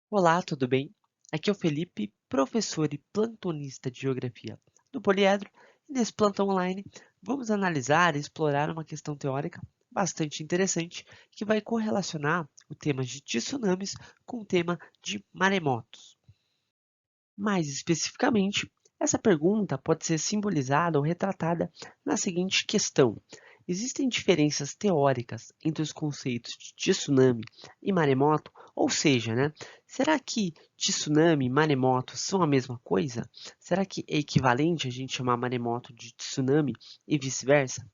Olá, tudo bem? Aqui é o Felipe, professor e plantonista de Geografia do Poliedro, e nesse plantão online vamos analisar e explorar uma questão teórica bastante interessante que vai correlacionar o tema de tsunamis com o tema de maremotos. Mais especificamente, essa pergunta pode ser simbolizada ou retratada na seguinte questão: existem diferenças teóricas entre os conceitos de tsunami e maremoto? Ou seja, será que tsunami e maremoto são a mesma coisa? Será que é equivalente a gente chamar maremoto de tsunami e vice-versa?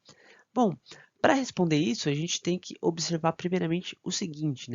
Bom, para responder isso, a gente tem que observar primeiramente o seguinte,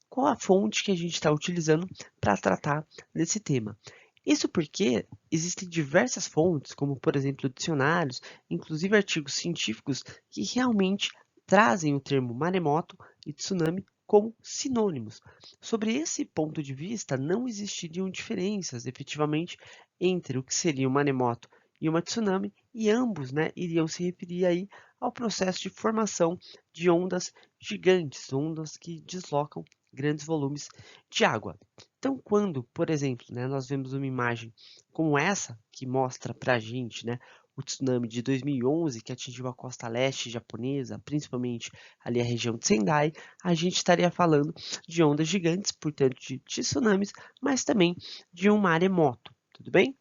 qual a fonte que a gente está utilizando para tratar desse tema? Isso porque existem diversas fontes, como por exemplo dicionários, inclusive artigos científicos, que realmente trazem o termo maremoto e tsunami como sinônimos. Sobre esse ponto de vista, não existiriam diferenças efetivamente entre o que seria um maremoto e uma tsunami, e ambos, iriam se referir aí ao processo de formação de ondas gigantes, ondas que deslocam grandes volumes de água. Então, quando, por exemplo, nós vemos uma imagem como essa, que mostra para a gente o tsunami de 2011, que atingiu a costa leste japonesa, principalmente ali a região de Sendai, a gente estaria falando de ondas gigantes, portanto de tsunamis, mas também de um maremoto, tudo bem?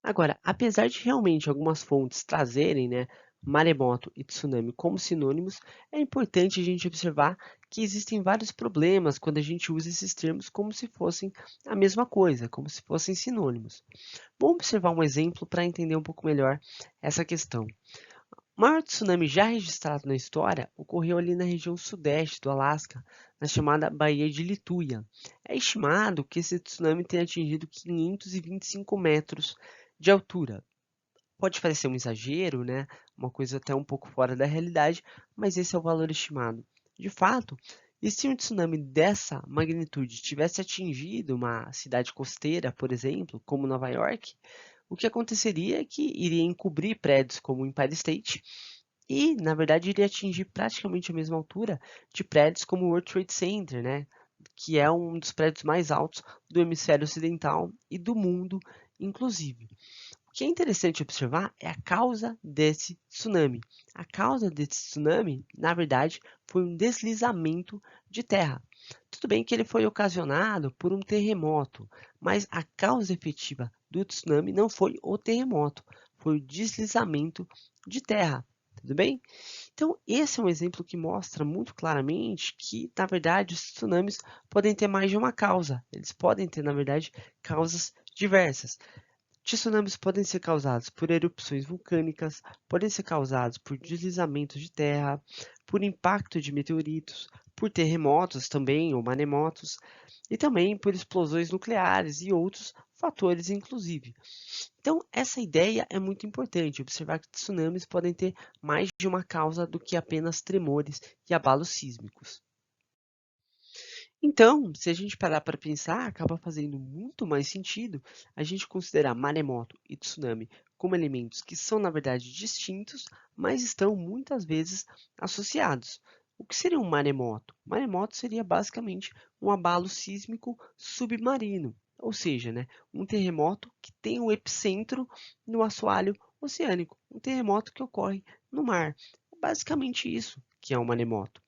Agora, apesar de realmente algumas fontes trazerem, maremoto e tsunami como sinônimos, é importante a gente observar que existem vários problemas quando a gente usa esses termos como se fossem a mesma coisa, como se fossem sinônimos. Vamos observar um exemplo para entender um pouco melhor essa questão. O maior tsunami já registrado na história ocorreu ali na região sudeste do Alasca, na chamada Baía de Lituya. É estimado que esse tsunami tenha atingido 525 metros de altura. Pode parecer um exagero, uma coisa até um pouco fora da realidade, mas esse é o valor estimado. De fato, e se um tsunami dessa magnitude tivesse atingido uma cidade costeira, por exemplo, como Nova York, o que aconteceria é que iria encobrir prédios como o Empire State e, na verdade, iria atingir praticamente a mesma altura de prédios como o World Trade Center, que é um dos prédios mais altos do hemisfério ocidental e do mundo, inclusive. O que é interessante observar é a causa desse tsunami. A causa desse tsunami, na verdade, foi um deslizamento de terra. Tudo bem que ele foi ocasionado por um terremoto, mas a causa efetiva do tsunami não foi o terremoto, foi o deslizamento de terra. Tudo bem? Então, esse é um exemplo que mostra muito claramente que, na verdade, os tsunamis podem ter mais de uma causa. Eles podem ter, na verdade, causas diversas. Tsunamis podem ser causados por erupções vulcânicas, podem ser causados por deslizamentos de terra, por impacto de meteoritos, por terremotos também, ou maremotos, e também por explosões nucleares e outros fatores, inclusive. Então, essa ideia é muito importante, observar que tsunamis podem ter mais de uma causa do que apenas tremores e abalos sísmicos. Então, se a gente parar para pensar, acaba fazendo muito mais sentido a gente considerar maremoto e tsunami como elementos que são, na verdade, distintos, mas estão muitas vezes associados. O que seria um maremoto? Maremoto seria basicamente um abalo sísmico submarino, ou seja, um terremoto que tem o epicentro no assoalho oceânico, um terremoto que ocorre no mar. É basicamente isso que é um maremoto.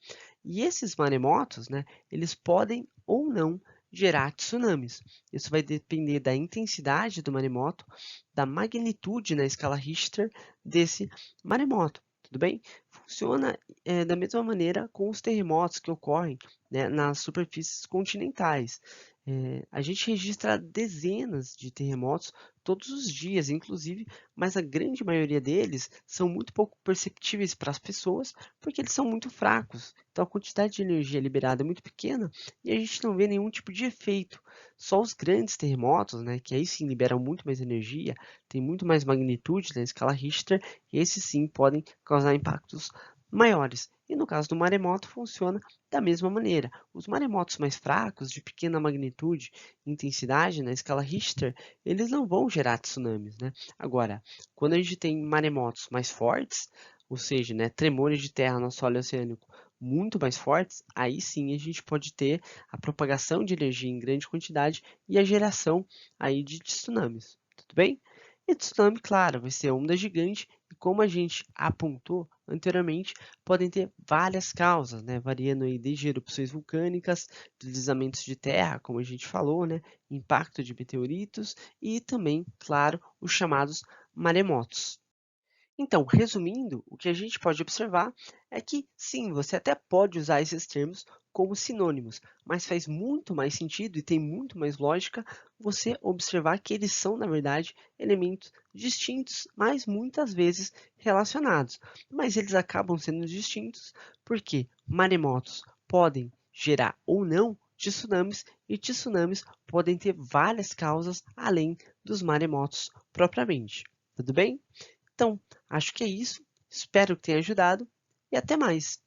E esses maremotos, eles podem ou não gerar tsunamis. Isso vai depender da intensidade do maremoto, da magnitude na escala Richter desse maremoto. Tudo bem? Funciona da mesma maneira com os terremotos que ocorrem, nas superfícies continentais. A gente registra dezenas de terremotos todos os dias, inclusive, mas a grande maioria deles são muito pouco perceptíveis para as pessoas, porque eles são muito fracos. Então a quantidade de energia liberada é muito pequena e a gente não vê nenhum tipo de efeito. Só os grandes terremotos, que aí sim liberam muito mais energia, tem muito mais magnitude na escala Richter, e esses sim podem causar impactos maiores. E no caso do maremoto funciona da mesma maneira. Os maremotos mais fracos, de pequena magnitude e intensidade na escala Richter, eles não vão gerar tsunamis, Agora, quando a gente tem maremotos mais fortes, ou seja, tremores de terra no solo oceânico muito mais fortes, aí sim a gente pode ter a propagação de energia em grande quantidade e a geração aí de tsunamis, tudo bem? E tsunami, claro, vai ser onda gigante e como a gente apontou anteriormente, podem ter várias causas, né? Variando aí desde erupções vulcânicas, deslizamentos de terra, como a gente falou, né? Impacto de meteoritos e também, claro, os chamados maremotos. Então, resumindo, o que a gente pode observar é que, sim, você até pode usar esses termos como sinônimos, mas faz muito mais sentido e tem muito mais lógica você observar que eles são, na verdade, elementos distintos, mas muitas vezes relacionados. Mas eles acabam sendo distintos porque maremotos podem gerar ou não tsunamis e tsunamis podem ter várias causas além dos maremotos propriamente. Tudo bem? Então, acho que é isso. Espero que tenha ajudado e até mais.